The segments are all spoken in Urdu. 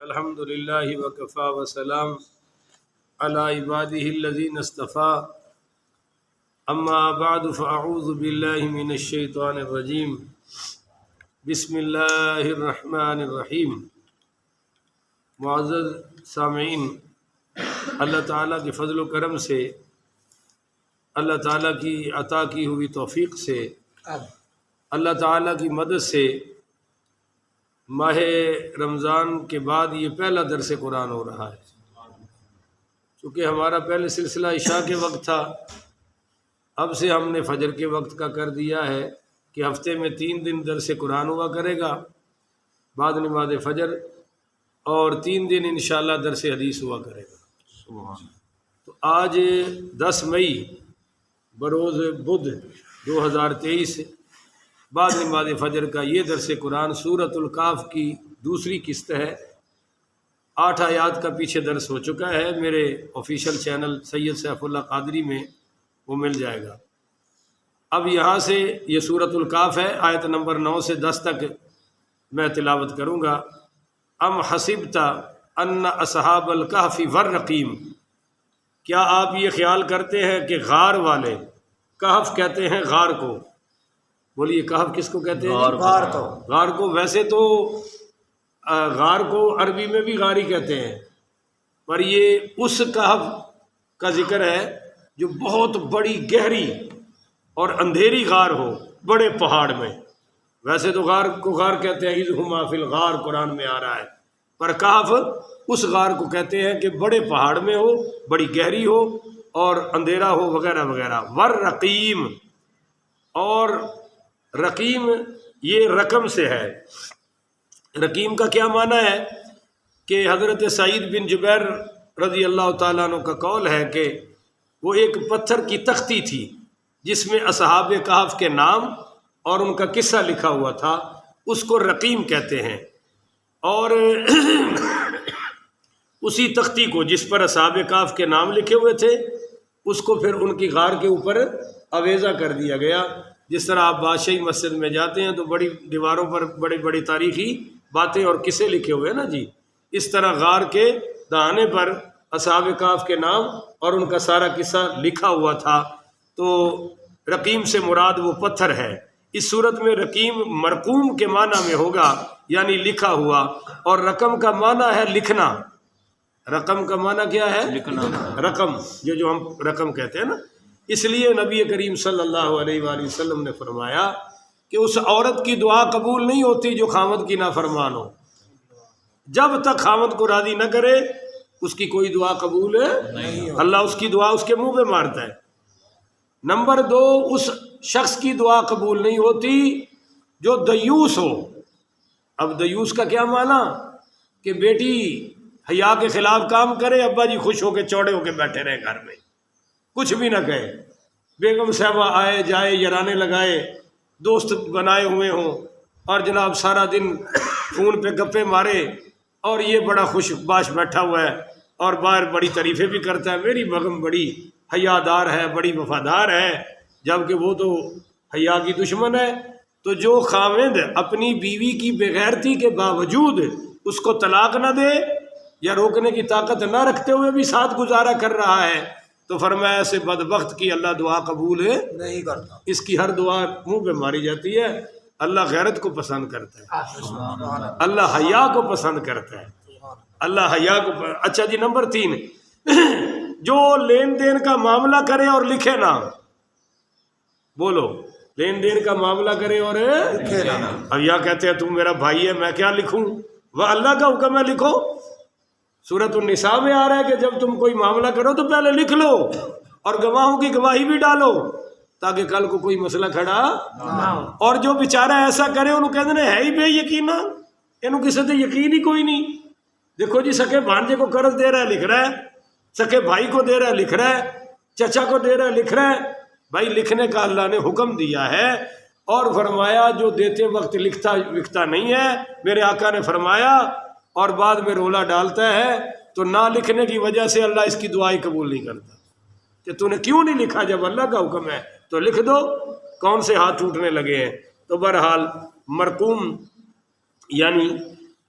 الحمد للہ وکفا وسلام علی عبادہ الذین اصطفیٰ اما بعد فاعوذ باللہ من الشیطان الرجیم بسم اللہ الرحمن الرحیم۔ معزز سامعین، اللہ تعالیٰ کے فضل و کرم سے، اللہ تعالیٰ کی عطا کی ہوئی توفیق سے، اللہ تعالیٰ کی مدد سے ماہ رمضان کے بعد یہ پہلا درس قرآن ہو رہا ہے۔ چونکہ ہمارا پہلے سلسلہ عشاء کے وقت تھا، اب سے ہم نے فجر کے وقت کا کر دیا ہے کہ ہفتے میں 3 دن درس قرآن ہوا کرے گا بعد نماز فجر، اور 3 دن انشاءاللہ درس حدیث ہوا کرے گا۔ تو آج 10 مئی بروز بدھ 2023 بعد نماز فجر کا یہ درس قرآن سورۃ الکہف کی دوسری قسط ہے۔ 8 آیات کا پیچھے درس ہو چکا ہے، میرے آفیشیل چینل سید سیف اللہ قادری میں وہ مل جائے گا۔ اب یہاں سے یہ سورۃ الکہف ہے، آیت نمبر 9 سے 10 تک میں تلاوت کروں گا۔ ام حسبت ان اصحاب الکہف والرقیم، کیا آپ یہ خیال کرتے ہیں کہ غار والے، کہف کہتے ہیں غار کو، بولیے کہف کس کو کہتے ہیں؟ غار کو۔ ویسے تو غار کو عربی میں بھی غاری کہتے ہیں، پر یہ اس کہف کا ذکر ہے جو بہت بڑی گہری اور اندھیری غار ہو، بڑے پہاڑ میں۔ ویسے تو غار کو غار کہتے ہیں، اذ ہما فی الغار قرآن میں آ رہا ہے، پر کہف اس غار کو کہتے ہیں کہ بڑے پہاڑ میں ہو، بڑی گہری ہو اور اندھیرا ہو وغیرہ وغیرہ۔ والرقیم، اور رقیم یہ رقم سے ہے۔ رقیم کا کیا معنی ہے کہ حضرت سعید بن جبیر رضی اللہ تعالیٰ عنہ کا قول ہے کہ وہ ایک پتھر کی تختی تھی جس میں اصحاب کہف کے نام اور ان کا قصہ لکھا ہوا تھا، اس کو رقیم کہتے ہیں۔ اور اسی تختی کو جس پر اصحاب کہف کے نام لکھے ہوئے تھے، اس کو پھر ان کی غار کے اوپر آویزہ کر دیا گیا۔ جس طرح آپ بادشاہی مسجد میں جاتے ہیں تو بڑی دیواروں پر بڑی بڑی تاریخی باتیں اور قصے لکھے ہوئے ہیں نا جی، اس طرح غار کے دہانے پر اصحاب کہف کے نام اور ان کا سارا قصہ لکھا ہوا تھا۔ تو رقیم سے مراد وہ پتھر ہے۔ اس صورت میں رقیم مرقوم کے معنی میں ہوگا، یعنی لکھا ہوا، اور رقم کا معنی ہے لکھنا۔ رقم کا معنی کیا ہے؟ لکھنا۔ رقم جو ہم رقم کہتے ہیں نا، اس لیے نبی کریم صلی اللہ علیہ وآلہ وسلم نے فرمایا کہ اس عورت کی دعا قبول نہیں ہوتی جو خاوند کی نافرمان ہو۔ جب تک خاوند کو راضی نہ کرے اس کی کوئی دعا قبول نہیں، اللہ اس کی دعا اس کے منہ پہ مارتا ہے۔ نمبر 2، اس شخص کی دعا قبول نہیں ہوتی جو دیوس ہو۔ اب دیوس کا کیا معنی کہ بیٹی حیا کے خلاف کام کرے، ابا جی خوش ہو کے چوڑے ہو کے بیٹھے رہے گھر میں، کچھ بھی نہ کہے، بیگم صاحبہ آئے جائے یارانے لگائے، دوست بنائے ہوئے ہوں، اور جناب سارا دن فون پہ گپے مارے، اور یہ بڑا خوش باش بیٹھا ہوا ہے اور باہر بڑی تعریفیں بھی کرتا ہے، میری بیگم بڑی حیادار ہے، بڑی وفادار ہے، جبکہ وہ تو حیا کی دشمن ہے۔ تو جو خاوند اپنی بیوی کی بغیرتی کے باوجود اس کو طلاق نہ دے یا روکنے کی طاقت نہ رکھتے ہوئے بھی ساتھ گزارا کر رہا ہے، تو فرمایا ایسے بدبخت کی اللہ دعا قبول نہیں کرتا، اس کی ہر دعا منہ پہ ماری جاتی ہے۔ اللہ غیرت کو پسند کرتا ہے، اللہ حیا کو پسند کرتا ہے، اللہ حیا کو اچھا جی، نمبر 3، جو لین دین کا معاملہ کرے اور لکھے نہ، بولو، لین دین کا معاملہ کرے اور لکھے نہ۔ اب یا کہتے ہیں تم میرا بھائی ہے میں کیا لکھوں، وہ اللہ کا حکم ہے لکھو۔ سورۃ النساء میں آ رہا ہے کہ جب تم کوئی معاملہ کرو تو پہلے لکھ لو اور گواہوں کی گواہی بھی ڈالو تاکہ کل کو کوئی مسئلہ کھڑا نہ ہو۔ اور جو بیچارہ ایسا کرے انہوں کہتے ہیں ہے ہی بے یقینا، انہوں کسی سے یقین ہی کوئی نہیں۔ دیکھو جی، سکے بھانجے کو قرض دے رہا ہے لکھ رہا ہے، سکے بھائی کو دے رہا ہے لکھ رہا ہے، چچا کو دے رہا ہے لکھ رہا ہے۔ بھائی لکھنے کا اللہ نے حکم دیا ہے، اور فرمایا جو دیتے وقت لکھتا وکھتا نہیں ہے، میرے آقا نے فرمایا، اور بعد میں رولا ڈالتا ہے تو نہ لکھنے کی وجہ سے اللہ اس کی دعائیں قبول نہیں کرتا کہ تو نے کیوں نہیں لکھا، جب اللہ کا حکم ہے تو لکھ دو، کون سے ہاتھ ٹوٹنے لگے ہیں۔ تو بہرحال مرقوم یعنی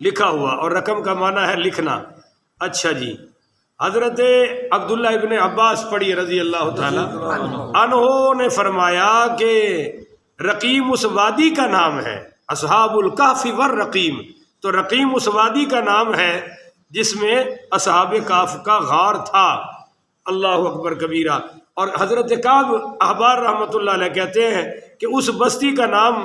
لکھا ہوا، اور رقم کا معنی ہے لکھنا۔ اچھا جی، حضرت عبداللہ ابن عباس پڑھی رضی اللہ تعالی عنہ نے فرمایا کہ رقیم اس وادی کا نام ہے، اصحاب الکہف والرقیم، تو رقیم اس وادی کا نام ہے جس میں اصحاب کہف کا غار تھا۔ اللہ اکبر کبیرہ۔ اور حضرت کعب احبار رحمۃ اللہ علیہ کہتے ہیں کہ اس بستی کا نام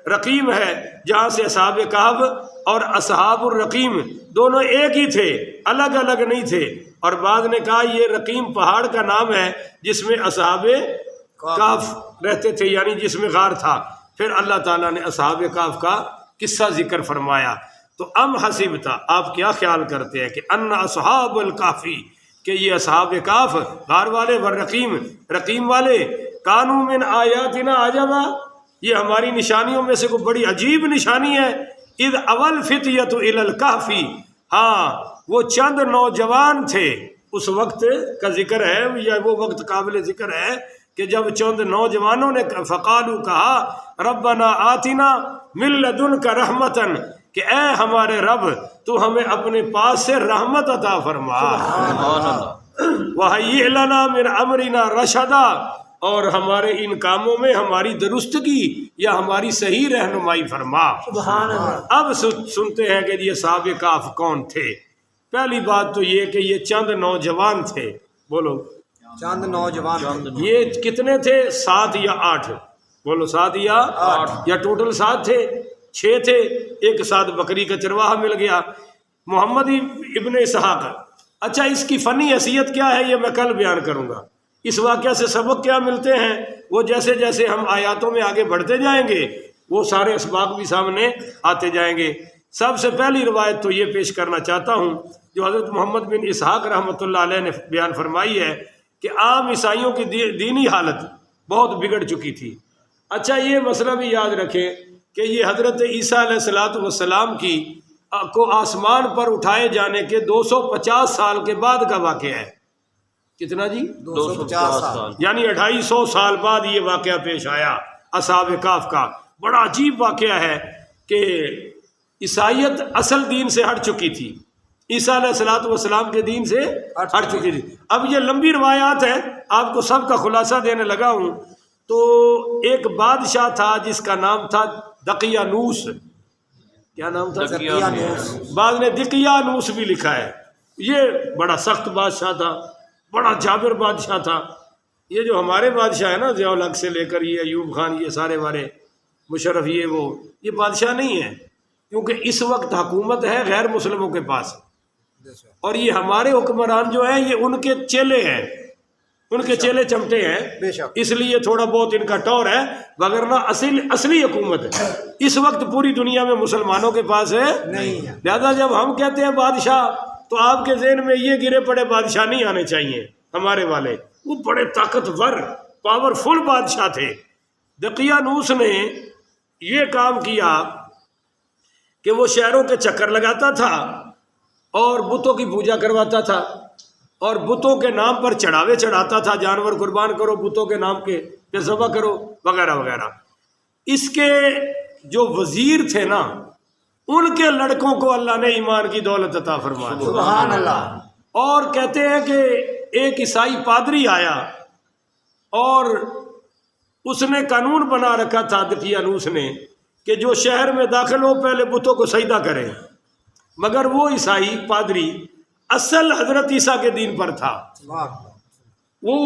رقیم ہے جہاں سے اصحاب کہف اور اصحاب الرقیم دونوں ایک ہی تھے، الگ الگ نہیں تھے۔ اور بعض نے کہا یہ رقیم پہاڑ کا نام ہے جس میں اصحاب کہف رہتے تھے، یعنی جس میں غار تھا۔ پھر اللہ تعالیٰ نے اصحاب کہف کا قصہ ذکر فرمایا۔ تو ام حسبتا، آپ کیا خیال کرتے ہیں کہ ان اصحاب الکہفی، کہ یہ اصحاب کہف غار والے والرقیم رقیم والے، کانوا من آیاتنا عجبا، یہ ہماری نشانیوں میں سے کوئی بڑی عجیب نشانی ہے۔ اذ اول فتیۃ الی الکہف، ہاں وہ چند نوجوان تھے، اس وقت کا ذکر ہے یا وہ وقت قابل ذکر ہے کہ جب چند نوجوانوں نے فقالو کہا ربنا آتنا من لدنک رحمتن، کہ اے ہمارے رب تو ہمیں اپنے پاس سے رحمت عطا فرما، وَهَيِّئْ لَنَا مِنْ أَمْرِنَا رَشَدًا، اور ہمارے ان کاموں میں ہماری درستگی یا ہماری صحیح رہنمائی فرما۔ سبحان اللہ۔ اب سنتے ہیں کہ یہ اصحاب کہف کون تھے۔ پہلی بات تو یہ کہ یہ چند نوجوان تھے، بولو چند نوجوان، یہ کتنے تھے؟ 7 یا 8، بولو 7 یا 8، یا ٹوٹل 7 تھے، 6 تھے، ایک ساتھ بکری کا چرواہا مل گیا، محمد ابن اسحاق۔ اچھا، اس کی فنی حیثیت کیا ہے یہ میں کل بیان کروں گا۔ اس واقعہ سے سبق کیا ملتے ہیں وہ جیسے جیسے ہم آیاتوں میں آگے بڑھتے جائیں گے وہ سارے اسباق بھی سامنے آتے جائیں گے۔ سب سے پہلی روایت تو یہ پیش کرنا چاہتا ہوں جو حضرت محمد بن اسحاق رحمۃ اللہ علیہ نے بیان فرمائی ہے کہ عام عیسائیوں کی دینی حالت بہت بگڑ چکی تھی۔ اچھا، یہ مسئلہ بھی یاد رکھیں کہ یہ حضرت عیسیٰ علیہ الصلوۃ والسلام کی کو آسمان پر اٹھائے جانے کے 250 سال کے بعد کا واقعہ ہے۔ کتنا جی؟ 250 سال، یعنی 250 سال بعد یہ واقعہ پیش آیا اصحاب کہف کا۔ بڑا عجیب واقعہ ہے کہ عیسائیت اصل دین سے ہٹ چکی تھی، عیسیٰ علیہ الصلوۃ والسلام کے دین سے ہٹ چکی تھی۔ اب یہ لمبی روایات ہیں، آپ کو سب کا خلاصہ دینے لگا ہوں۔ تو ایک بادشاہ تھا جس کا نام تھا دقیانوس۔ کیا نام تھا؟ دقیانوس۔ بعض نے دقیانوس بھی لکھا ہے۔ یہ بڑا سخت بادشاہ تھا، بڑا جابر بادشاہ تھا۔ یہ جو ہمارے بادشاہ ہیں نا، ضیاء الحق سے لے کر یہ ایوب خان، یہ سارے والے مشرف، یہ بادشاہ نہیں ہیں، کیونکہ اس وقت حکومت ہے غیر مسلموں کے پاس، اور یہ ہمارے حکمران جو ہیں یہ ان کے چیلے ہیں، ان کے چیلے چمٹے ہیں، اس لیے تھوڑا بہت ان کا ٹور ہے، وگرنہ اصلی حکومت ہے اس وقت پوری دنیا میں مسلمانوں کے پاس ہے نہیں ہے۔ لہذا جب ہم کہتے ہیں بادشاہ تو آپ کے ذہن میں یہ گرے پڑے بادشاہ نہیں آنے چاہیے ہمارے والے، وہ بڑے طاقتور پاورفل بادشاہ تھے۔ دقیانوس نے یہ کام کیا کہ وہ شہروں کے چکر لگاتا تھا اور بتوں کی پوجا کرواتا تھا، اور بتوں کے نام پر چڑھاوے چڑھاتا تھا، جانور قربان کرو بتوں کے نام کے، پھر ذبح کرو وغیرہ وغیرہ۔ اس کے جو وزیر تھے نا، ان کے لڑکوں کو اللہ نے ایمان کی دولت عطا فرما دی۔ سبحان اللہ۔ اور کہتے ہیں کہ ایک عیسائی پادری آیا اور اس نے قانون بنا رکھا تھا دقیانوس نے کہ جو شہر میں داخل ہو پہلے بتوں کو سجدہ کرے، مگر وہ عیسائی پادری اصل حضرت عیسیٰ کے دین پر تھا۔ وہ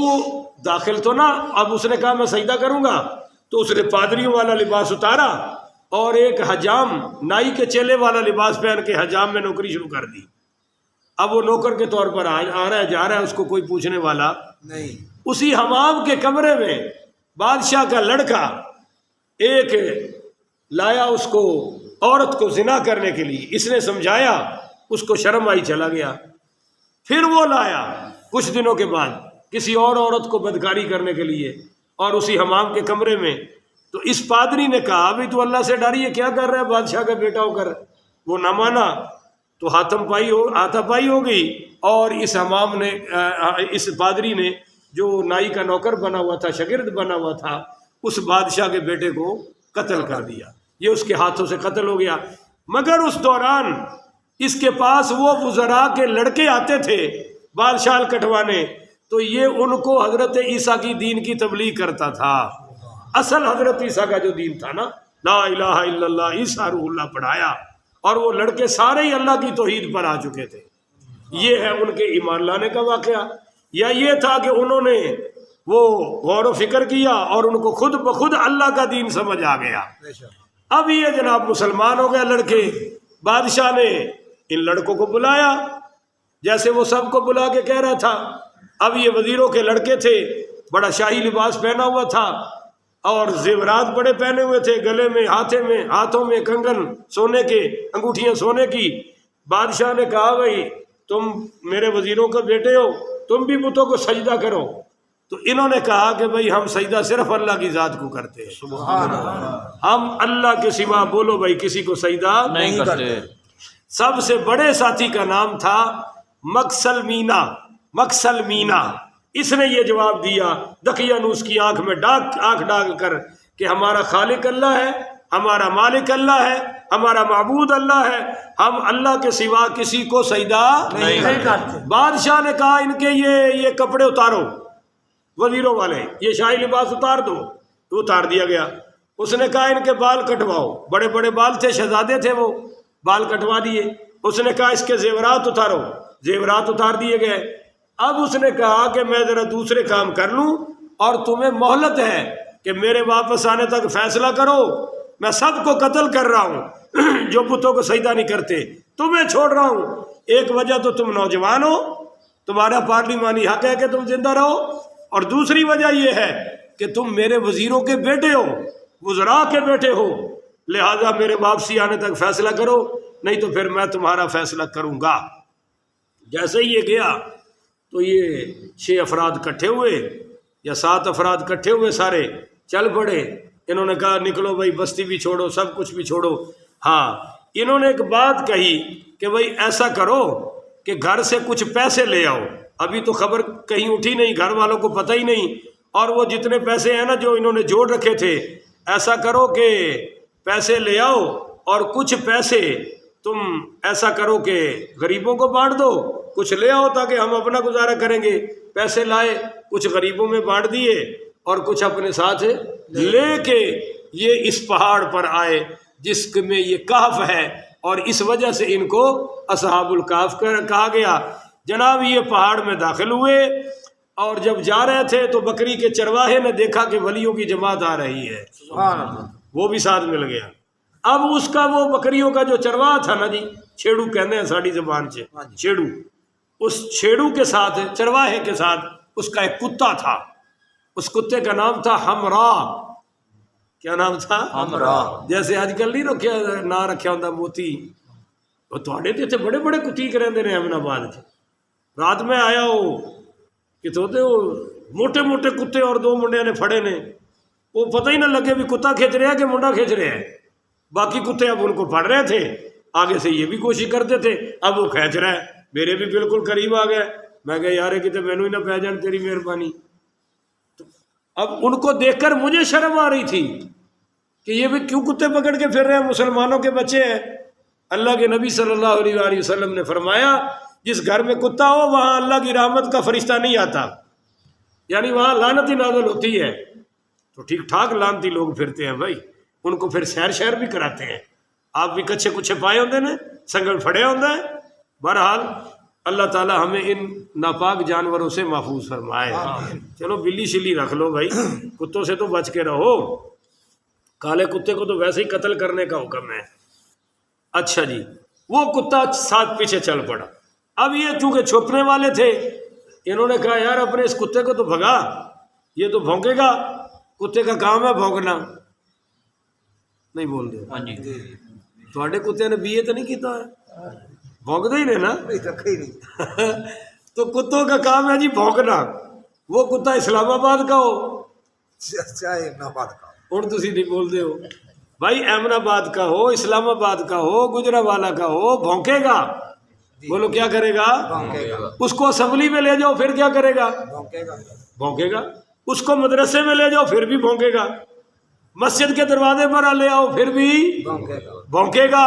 داخل تو نہ، اب اس نے کہا میں سجدہ کروں گا، تو اس نے پادریوں والا لباس اتارا اور ایک حجام نائی کے چیلے والا لباس پہن کے حجام میں نوکری شروع کر دی۔ اب وہ نوکر کے طور پر آ رہا ہے، جا رہا ہے، اس کو کوئی پوچھنے والا نہیں۔ اسی حمام کے کمرے میں بادشاہ کا لڑکا ایک لایا اس کو، عورت کو زنا کرنے کے لیے، اس نے سمجھایا، اس کو شرم آئی، چلا گیا۔ پھر وہ لایا کچھ دنوں کے بعد کسی اور عورت کو بدکاری کرنے کے لیے، اور اسی حمام کے کمرے میں، تو اس پادری نے کہا ابھی تو اللہ سے ڈری ہے، کیا کر رہا ہے بادشاہ کا بیٹا ہو کر؟ وہ نہ مانا تو ہاتھا پائی ہو گئی، اور اس حمام نے، اس پادری نے جو نائی کا نوکر بنا ہوا تھا، شاگرد بنا ہوا تھا، اس بادشاہ کے بیٹے کو قتل کر دیا۔ یہ اس کے ہاتھوں سے قتل ہو گیا۔ مگر اس دوران اس کے پاس وہ وزراء کے لڑکے آتے تھے بادشاہ کٹوانے، تو یہ ان کو حضرت عیسیٰ کی دین کی تبلیغ کرتا تھا۔ اصل حضرت عیسیٰ کا جو دین تھا نا، لا الہ الا اللہ، عیسیٰ روح اللہ پڑھایا، اور وہ لڑکے سارے ہی اللہ کی توحید پر آ چکے تھے۔ یہ ہے ان کے ایمان لانے کا واقعہ۔ یا یہ تھا کہ انہوں نے وہ غور و فکر کیا اور ان کو خود بخود اللہ کا دین سمجھ آ گیا۔ اب یہ جناب مسلمان ہو گئے لڑکے، بادشاہ نے ان لڑکوں کو بلایا جیسے وہ سب کو بلا کے کہہ رہا تھا۔ اب یہ وزیروں کے لڑکے تھے، بڑا شاہی لباس پہنا ہوا تھا اور زیورات بڑے پہنے ہوئے تھے، گلے میں ہاتھوں میں کنگن سونے کے، انگوٹھیاں سونے کی۔ بادشاہ نے کہا بھائی تم میرے وزیروں کے بیٹے ہو، تم بھی بتوں کو سجدہ کرو۔ تو انہوں نے کہا کہ بھائی ہم سجدہ صرف اللہ کی ذات کو کرتے ہیں، سبحان اللہ، ہم اللہ کے سوا بولو بھائی کسی کو سجدہ نہیں کرتے۔ سب سے بڑے ساتھی کا نام تھا مکسل مینا۔ اس نے یہ جواب دیا دقیانوس کی آنکھ میں آنکھ ڈال کر کہ ہمارا خالق اللہ ہے، ہمارا مالک اللہ ہے، ہمارا معبود اللہ ہے، ہم اللہ کے سوا کسی کو سجدہ نہیں کرتے۔ بادشاہ نے کہا ان کے یہ کپڑے اتارو، وزیروں والے یہ شاہی لباس اتار دو۔ تو اتار دیا گیا۔ اس نے کہا ان کے بال کٹواؤ، بڑے بڑے بال تھے، شہزادے تھے، وہ بال کٹوا دیے۔ اس نے کہا اس کے زیورات اتارو، زیورات اتار دیے گئے۔ اب اس نے کہا کہ میں ذرا دوسرے کام کر لوں اور تمہیں مہلت ہے کہ میرے واپس آنے تک فیصلہ کرو، میں سب کو قتل کر رہا ہوں جو بتوں کو سجدہ نہیں کرتے، تمہیں چھوڑ رہا ہوں۔ ایک وجہ تو تم نوجوان ہو، تمہارا پارلیمانی حق ہے کہ تم زندہ رہو، اور دوسری وجہ یہ ہے کہ تم میرے وزیروں کے بیٹے ہو، وزراء کے بیٹے ہو، لہذا میرے واپسی آنے تک فیصلہ کرو، نہیں تو پھر میں تمہارا فیصلہ کروں گا۔ جیسے ہی یہ گیا تو یہ 6 افراد کٹھے ہوئے یا 7 افراد کٹھے ہوئے، سارے چل پڑے۔ انہوں نے کہا نکلو بھائی، بستی بھی چھوڑو، سب کچھ بھی چھوڑو۔ ہاں، انہوں نے ایک بات کہی کہ بھائی ایسا کرو کہ گھر سے کچھ پیسے لے آؤ۔ ابھی تو خبر کہیں اٹھی نہیں، گھر والوں کو پتہ ہی نہیں، اور وہ جتنے پیسے ہیں نا جو انہوں نے جوڑ رکھے تھے، ایسا کرو کہ پیسے لے آؤ اور کچھ پیسے تم ایسا کرو کہ غریبوں کو بانٹ دو، کچھ لے آؤ تاکہ ہم اپنا گزارا کریں گے۔ پیسے لائے، کچھ غریبوں میں بانٹ دیے اور کچھ اپنے ساتھ لے کے یہ اس پہاڑ پر آئے جس میں یہ کہف ہے، اور اس وجہ سے ان کو اصحاب الکہف کہا گیا۔ جناب یہ پہاڑ میں داخل ہوئے اور جب جا رہے تھے تو بکری کے چرواہے نے دیکھا کہ ولیوں کی جماعت آ رہی ہے، سبحان اللہ، وہ بھی ساتھ مل گیا۔ اب اس کا وہ بکریوں کا جو چرواہ تھا نا جی، چھیڑو کہتے ہیں ساڑی زبان سے، چھیڑو، اس چھیڑو کے ساتھ، چرواہے کے ساتھ اس کا ایک کتا تھا۔ اس کتے کا نام تھا ہمرا۔ کیا نام تھا؟ ہمرا۔ جیسے آج کل نہیں رکھا نہ رکھا ہوتا موتی، وہ تھوڑے تے بڑے بڑے کتی رہتے ہیں امن آباد چ۔ رات میں آیا ہو کہ تو موٹے موٹے کتے اور 2 منڈیا نے پھڑے نے، وہ پتہ ہی نہ لگے بھی کتا کھینچ رہا ہے کہ منڈا کھینچ رہا ہے۔ باقی کتے اب ان کو پڑھ رہے تھے، آگے سے یہ بھی کوشش کرتے تھے، اب وہ کھینچ رہا ہے، میرے بھی بالکل قریب آ گئے۔ میں کہا یار کتے مینو ہی نہ پہ جان، تیری مہربانی۔ تو اب ان کو دیکھ کر مجھے شرم آ رہی تھی کہ یہ بھی کیوں کتے پکڑ کے پھر رہے ہیں، مسلمانوں کے بچے ہیں۔ اللہ کے نبی صلی اللہ علیہ وآلہ وسلم نے فرمایا جس گھر میں کتا ہو وہاں اللہ کی رحمت کا فرشتہ نہیں آتا، یعنی وہاں لعنت ہی نازل ہوتی ہے۔ تو ٹھیک ٹھاک لعنتی لوگ پھرتے ہیں بھائی، ان کو پھر سیر شہر بھی کراتے ہیں۔ آپ بھی کچھے کچھے پائے ہوندے نے، سنگل پھڑے ہوندے ہیں۔ بہرحال اللہ تعالی ہمیں ان ناپاک جانوروں سے محفوظ فرمائے۔ چلو بلی شلی رکھ لو بھائی، کتوں سے تو بچ کے رہو، کالے کتے کو تو ویسے ہی قتل کرنے کا حکم ہے۔ اچھا جی، وہ کتا ساتھ پیچھے چل پڑا۔ اب یہ چونکہ چھپنے والے تھے، انہوں نے کہا یار اپنے اس کتے کو تو بھگا، یہ تو بھونکے گا، کتے کا کام ہے بھونکنا۔ نہیں بول دے تھوڑے کتے نے BA تو نہیں کیتا ہے، بھونکتے ہی نہیں نا، تو کتوں کا کام ہے جی بھونکنا۔ وہ کتا اسلام آباد کا ہو، ہوں تسی نہیں بولتے ہو بھائی، احمد آباد کا ہو، اسلام آباد کا ہو، گجرانوالہ کا ہو، بھونکے گا۔ بولو کیا کرے گا؟ اس کو اسمبلی میں لے جاؤ پھر کیا کرے گا؟ بھونکے گا۔ اس کو مدرسے میں لے جاؤ پھر بھی بھونکے گا۔ مسجد کے دروازے پر لے آؤ پھر بھی بھونکے گا۔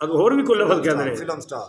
اگر ਹੋਰ ਵੀ ਕੋਈ ਲਫ਼ਜ਼ ਕਹਿੰਦੇ ਨੇ ਫਿਲਮ ਸਟਾਰ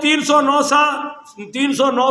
309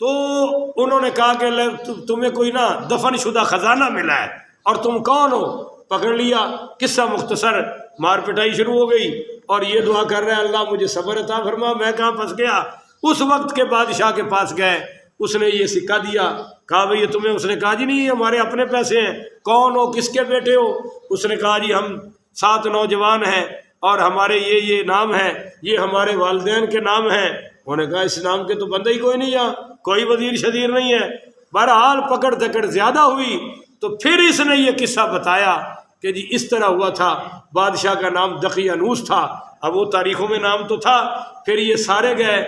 تو انہوں نے کہا کہ تمہیں کوئی نا دفن شدہ خزانہ ملا ہے اور تم کون ہو؟ پکڑ لیا، قصہ مختصر، مار پٹائی شروع ہو گئی، اور یہ دعا کر رہے ہیں اللہ مجھے صبر عطا فرما، میں کہاں پھنس گیا۔ اس وقت کے بادشاہ کے پاس گئے، اس نے یہ سکہ دیا، کہا بھئی یہ تمہیں، اس نے کہا جی نہیں یہ ہمارے اپنے پیسے ہیں، کون ہو، کس کے بیٹے ہو؟ اس نے کہا جی ہم 7 نوجوان ہیں اور ہمارے یہ نام ہے، یہ ہمارے والدین کے نام ہیں۔ انہوں نے کہا اس نام کے تو بندہ ہی کوئی نہیں، یہاں کوئی وزیر شدیر نہیں ہے۔ بہرحال پکڑ دکڑ زیادہ ہوئی تو پھر اس نے یہ قصہ بتایا کہ جی اس طرح ہوا تھا، بادشاہ کا نام دقیانوس تھا، اب وہ تاریخوں میں نام تو تھا۔ پھر یہ سارے گئے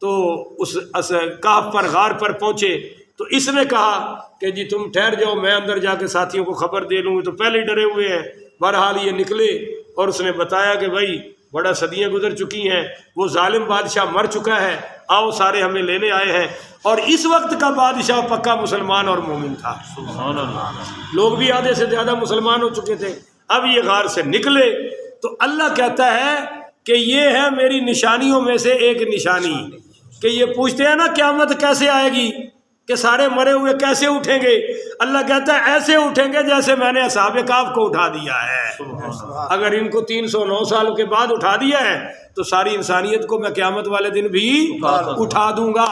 تو اس کہف پر، غار پر پہنچے تو اس نے کہا کہ جی تم ٹھہر جاؤ، میں اندر جا کے ساتھیوں کو خبر دے لوں، تو پہلے ہی ڈرے ہوئے ہیں۔ بہرحال یہ نکلے اور اس نے بتایا کہ بھائی بڑا صدیاں گزر چکی ہیں، وہ ظالم بادشاہ مر چکا ہے، آؤ سارے ہمیں لینے آئے ہیں۔ اور اس وقت کا بادشاہ پکا مسلمان اور مومن تھا، سبحان اللہ۔ لوگ بھی آدھے سے زیادہ مسلمان ہو چکے تھے۔ اب یہ غار سے نکلے تو اللہ کہتا ہے کہ یہ ہے میری نشانیوں میں سے ایک نشانی، کہ یہ پوچھتے ہیں نا قیامت کیسے آئے گی، کہ سارے مرے ہوئے کیسے اٹھیں گے؟ اللہ کہتا ہے ایسے اٹھیں گے جیسے میں نے اصحاب کہف کو اٹھا دیا ہے۔ اگر ان کو 309 سال کے بعد اٹھا دیا ہے تو ساری انسانیت کو میں قیامت والے دن بھی اٹھا دوں گا۔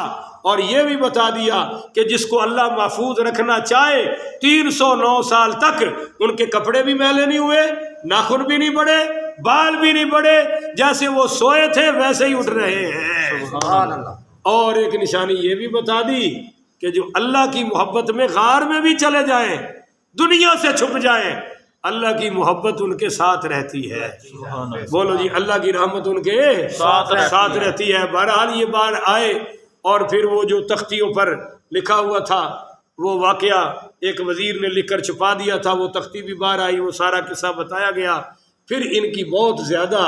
اور یہ بھی بتا دیا کہ جس کو اللہ محفوظ رکھنا چاہے 309 سال تک ان کے کپڑے بھی میلے نہیں ہوئے، ناخن بھی نہیں بڑھے، بال بھی نہیں بڑھے، جیسے وہ سوئے تھے ویسے ہی اٹھ رہے ہیں۔ سبحان اللہ۔ اور ایک نشانی یہ بھی بتا دی کہ جو اللہ کی محبت میں غار میں بھی چلے جائیں، دنیا سے چھپ جائیں، اللہ کی محبت ان کے ساتھ رہتی ہے۔ سبحان اللہ۔ بولو جی اللہ کی رحمت ان کے ساتھ رہتی ہے۔ بہرحال یہ بار آئے اور پھر وہ جو تختیوں پر لکھا ہوا تھا وہ واقعہ ایک وزیر نے لکھ کر چھپا دیا تھا، وہ تختی بھی باہر آئی، وہ سارا قصہ بتایا گیا۔ پھر ان کی بہت زیادہ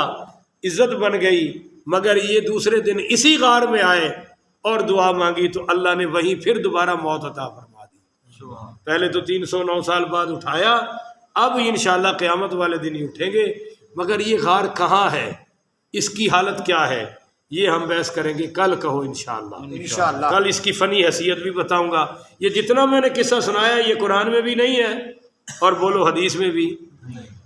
عزت بن گئی، مگر یہ دوسرے دن اسی غار میں آئے اور دعا مانگی تو اللہ نے وہیں پھر دوبارہ موت عطا فرما دی۔ پہلے تو 309 سال بعد اٹھایا، اب انشاءاللہ قیامت والے دن ہی اٹھیں گے۔ مگر یہ غار کہاں ہے، اس کی حالت کیا ہے، یہ ہم بحث کریں گے کل، کہو انشاءاللہ۔ انشاءاللہ کل اس کی فنی حیثیت بھی بتاؤں گا۔ یہ جتنا میں نے قصہ سنایا یہ قرآن میں بھی نہیں ہے اور بولو حدیث میں بھی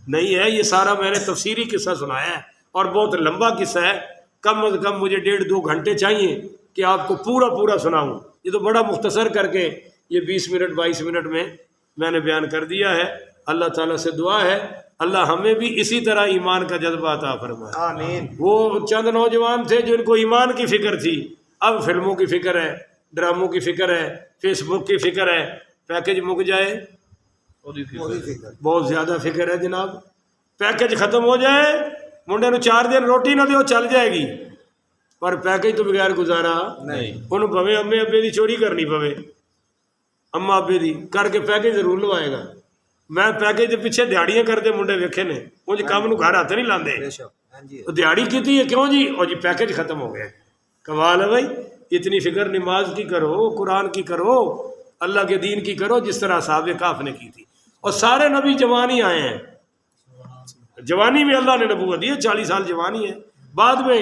نہیں ہے، یہ سارا میں نے تفسیری قصہ سنایا ہے اور بہت لمبا قصہ ہے، کم از کم مجھے 1.5-2 گھنٹے چاہیے کہ آپ کو پورا سناؤں۔ یہ تو بڑا مختصر کر کے یہ 20 منٹ 22 منٹ میں نے بیان کر دیا ہے۔ اللہ تعالیٰ سے دعا ہے اللہ ہمیں بھی اسی طرح ایمان کا جذبہ عطا فرمائے۔ آمین۔ وہ چند نوجوان تھے جن کو ایمان کی فکر تھی، اب فلموں کی فکر ہے، ڈراموں کی فکر ہے، فیس بک کی فکر ہے، پیکج مک جائے، بہت زیادہ فکر ہے جناب، پیکج ختم ہو جائے، منڈے نو 4 دن روٹی نہ دیو چل جائے گی، پر پیکج تو بغیر گزارا نہیں۔ انہوں پوے امے ابے دی چوری کرنی پوے، اما ابے دی کر کے پیکج ضرور لوائے گا۔ میں پیکج کے پیچھے دیہڑیاں کرتے منڈے ویکھے نے، انج کام نو گھر ہاتھ نہیں لاندے، بے شک۔ ہاں جی۔ دیہڑی کی ہے کیوں جی، اور جی پیکج ختم ہو گیا۔ کمال ہے بھائی، اتنی فکر نماز کی کرو، قرآن کی کرو، اللہ کے دین کی کرو جس طرح اصحاب کہف نے کی تھی۔ اور سارے نبی جوانی آئے ہیں، جوانی میں اللہ نے نبوت دی ہے، 40 سال جوانی ہے، بعد میں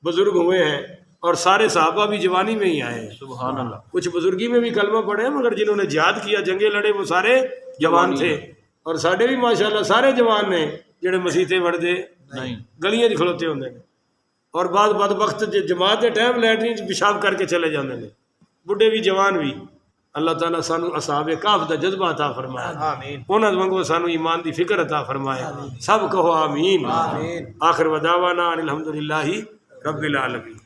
بزرگ ہوئے ہیں، اور سارے صحابہ بھی جوانی میں ہی آئے ہیں۔ سبحان اللہ۔ کچھ بزرگی میں بھی کلمہ پڑھے ہیں، مگر جنہوں نے جہاد کیا، جنگیں لڑے، وہ سارے جوان تھے۔ اور ساڈے بھی ماشاءاللہ سارے جوان نے جڑے مسیطے وڑدے نہیں۔ گلیاں چ کھلوتے ہوندے نے، اور بعد بدبخت جماعت کے ٹائم لیٹرین چ پیشاب کر کے چلے جاندے نے، بڈھے بھی جوان بھی۔ اللہ تعالیٰ سانو اصحاب کہف دا جذبہ عطا فرمائے، آمین۔ انہاں وانگو سانو ایمان دی فکر عطا فرمائے، سب کہو آمین۔ آمین۔ آخر ودعوانا ان الحمدللہ رب العالمین۔